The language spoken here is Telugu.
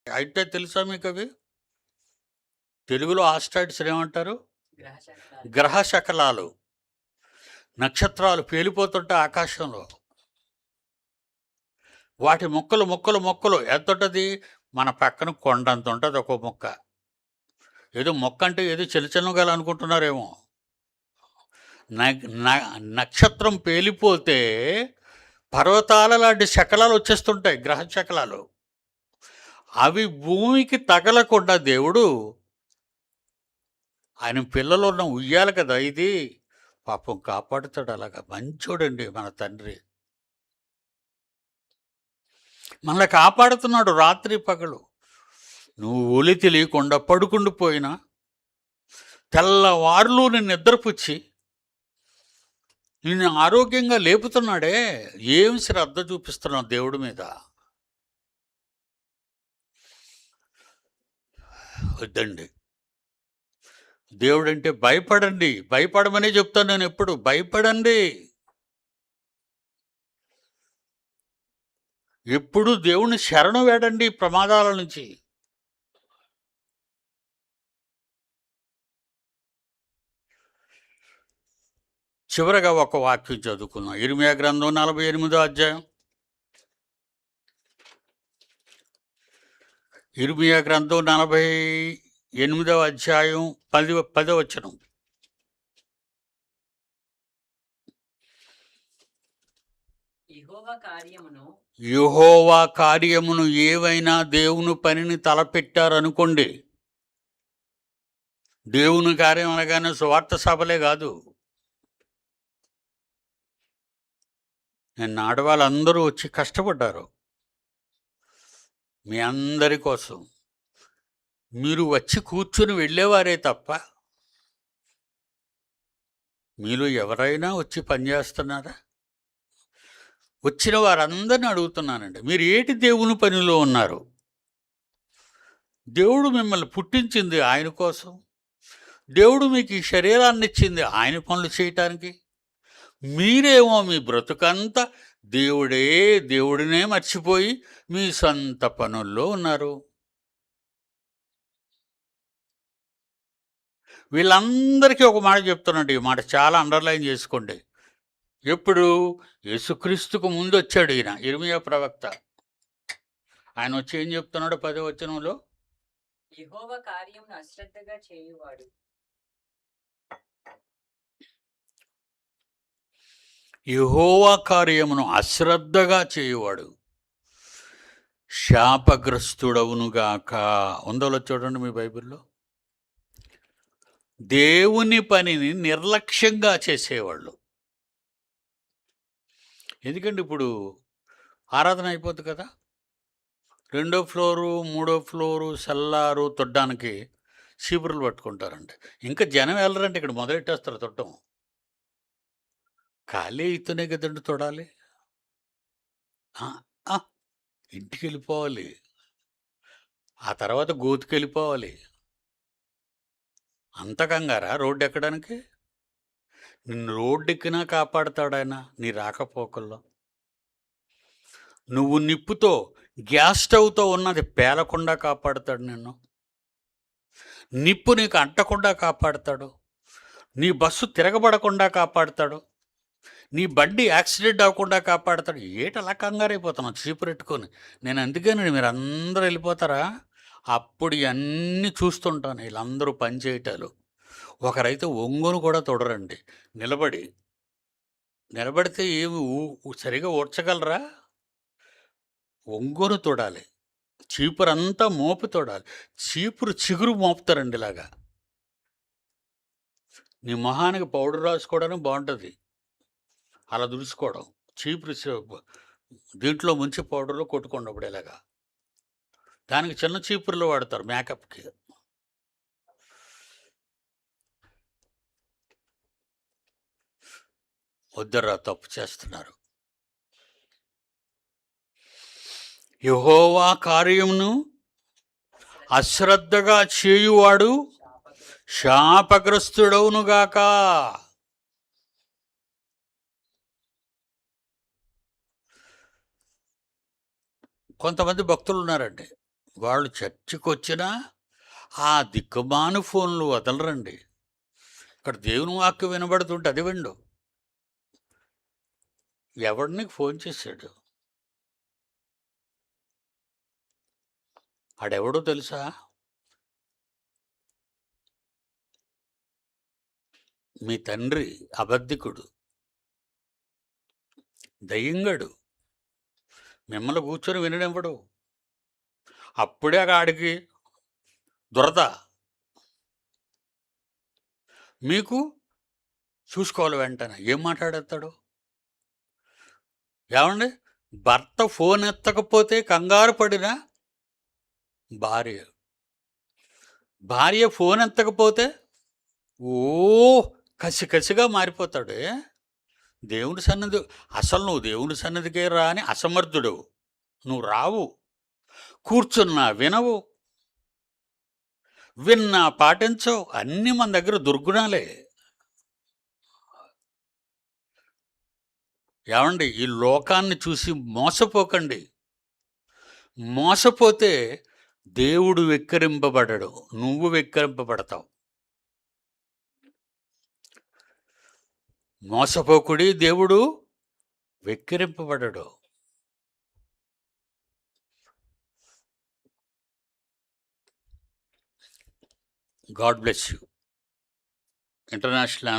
అయితే తెలుసా మీకు అవి? తెలుగులో ఆస్ట్రాయిడ్స్ ఏమంటారు? గ్రహ శకలాలు. నక్షత్రాలు పేలిపోతుంటే ఆకాశంలో వాటి మొక్కలు మొక్కలు మొక్కలు ఎంతుంటుంది? మన పక్కన కొండంత ఉంటుంది ఒక్కో మొక్క. ఏదో మొక్క అంటే ఏదో చిన్నగల అనుకుంటున్నారేమో. నక్షత్రం పేలిపోతే పర్వతాల లాంటి శకలాలు వచ్చేస్తుంటాయి, గ్రహ శకలాలు. అవి భూమికి తగలకుండా దేవుడు, ఆయన పిల్లలు ఉన్న ఉయ్యాలి కదా ఇది, పాపం కాపాడుతాడు. అలాగా మంచోడండి మన తండ్రి. మనల్ని కాపాడుతున్నాడు రాత్రి పగలు. నువ్వు ఒలి తెలియకుండా పడుకుండిపోయినా తెల్లవారులు నిన్ను నిద్రపుచ్చి నిన్ను ఆరోగ్యంగా లేపుతున్నాడే. ఏం శ్రద్ధ చూపిస్తున్నావు దేవుడి మీద? వద్దండి. దేవుడంటే భయపడండి. భయపడమనే చెప్తాను నేను ఎప్పుడు. భయపడండి. ఎప్పుడు దేవుని శరణు వేడండి ప్రమాదాల నుంచి. చివరగా ఒక వాక్యం చదువుకుందాం. ఇర్మియా గ్రంథం 48వ అధ్యాయం. ఇర్మియా గ్రంథం 48వ అధ్యాయం 10వ వచనం. యెహోవా కార్యమును ఏవైనా దేవుని పనిని తలపెట్టారనుకోండి. దేవుని కార్యం అనగానే సువార్త సభలే కాదు. నేను ఆడవాళ్ళందరూ వచ్చి కష్టపడ్డారు మీ అందరి కోసం. మీరు వచ్చి కూర్చుని వెళ్ళేవారే తప్ప మీరు ఎవరైనా వచ్చి పనిచేస్తున్నారా? వచ్చిన వారందరిని అడుగుతున్నానండి, మీరు ఏటి దేవుని పనిలో ఉన్నారు? దేవుడు మిమ్మల్ని పుట్టించింది ఆయన కోసం. దేవుడు మీకు ఈ శరీరాన్ని ఇచ్చింది ఆయన పనులు చేయటానికి. మీరేమో మీ బ్రతుకంతా దేవుడినే మర్చిపోయి మీ సొంత పనుల్లో ఉన్నారు. వీళ్ళందరికీ ఒక మాట చెప్తున్నాడు. ఈ మాట చాలా అండర్లైన్ చేసుకోండి. ఎప్పుడు? యేసుక్రీస్తుకు ముందు వచ్చాడు ఈయన, ఇర్మియా ప్రవక్త. ఆయన వచ్చి ఏం చెప్తున్నాడు 10వ వచనంలో? యెహోవా కార్యమును అశ్రద్ధగా చేయువాడు. యెహోవా కార్యమును అశ్రద్ధగా చేయువాడు శాపగ్రస్తుడవునుగాక. ఉందలో చూడండి మీ బైబిల్లో. దేవుని పనిని నిర్లక్ష్యంగా చేసేవాళ్ళు. ఎందుకంటే ఇప్పుడు ఆరాధన అయిపోతుంది కదా, 2వ ఫ్లోరు 3వ ఫ్లోరు సెల్లారు తొడ్డానికి చీపురులు పట్టుకుంటారండి. ఇంకా జనం వెళ్ళరంటే ఇక్కడ మొదలెట్టేస్తారు తొట్టం. ఖాళీ అయితేనే కదండి తొడాలి. ఇంటికి వెళ్ళిపోవాలి, ఆ తర్వాత గోతుకి వెళ్ళిపోవాలి. అంత కంగారా రోడ్డు ఎక్కడానికి? నిన్ను రోడ్డు ఎక్కినా కాపాడుతాడు ఆయన నీ రాకపోకల్లో. నువ్వు నిప్పుతో గ్యాస్ స్టవ్తో ఉన్నది పేలకుండా కాపాడుతాడు నిన్ను. నిప్పు నీకు అంటకుండా కాపాడుతాడు. నీ బస్సు తిరగబడకుండా కాపాడుతాడు. నీ బండి యాక్సిడెంట్ అవ్వకుండా కాపాడుతాడు. ఏటలా కంగారైపోతున్నావు చీపురెట్టుకొని? నేను అందుకని మీరు అందరూ వెళ్ళిపోతారా? అప్పుడు ఇవన్నీ చూస్తుంటాను. వీళ్ళందరూ పని చేయటాలు. ఒకరైతే ఒంగోను కూడా తొడరండి. నిలబడితే ఏమి సరిగా ఊడ్చగలరా? ఒంగోను తొడాలి. చీపురంతా మోపు తొడాలి. చీపురు చిగురు మోపుతారండి ఇలాగా. నీ మొహానికి పౌడర్ రాసుకోవడానికి బాగుంటుంది, అలా దుడుచుకోవడం. చీపురు దీంట్లో ముంచి పౌడర్లో కొట్టుకున్నప్పుడు ఇలాగా. దానికి చిన్న చీపురులో వాడతారు మేకప్కి. వద్దరా, తప్పు చేస్తున్నారు. యెహోవా కార్యమును అశ్రద్ధగా చేయువాడు శాపగ్రస్తుడవునుగాక. కొంతమంది భక్తులు ఉన్నారండి, వాళ్ళు చర్చికి వచ్చినా ఆ దిక్కుమాను ఫోన్లు వదలరండి. ఇక్కడ దేవుని వాక్యం వినబడుతుంటే అది విండు. ఎవడు నీకు ఫోన్ చేశాడు? ఆడెవడో తెలుసా? మీ తండ్రి అబద్ధికుడు, దయ్యంగాడు. మిమ్మల్ని కూర్చొని విననివ్వడు. అప్పుడే ఆడికి దురద. మీకు చూసుకోవాలి వెంటనే. ఏం మాట్లాడేస్తాడు? ఏమండి, భర్త ఫోన్ ఎత్తకపోతే కంగారు పడిన భార్య, భార్య ఫోన్ ఎత్తకపోతే ఓ కసి కసిగా మారిపోతాడే. దేవుని సన్నిధి, అసలు నువ్వు దేవుని సన్నిధికే రాని అసమర్థుడు. నువ్వు రావు, కూర్చున్నా వినవు, విన్నా పాటించవు. అన్నీ మన దగ్గర దుర్గుణాలే. ఏమండి, ఈ లోకాన్ని చూసి మోసపోకండి. మోసపోతే దేవుడు వెక్కిరింపబడడు, నువ్వు వెక్కిరింపబడతావు. మోసపోకుడి, దేవుడు వెక్కిరింపబడడు. God bless you. ఇంటర్నేషనల్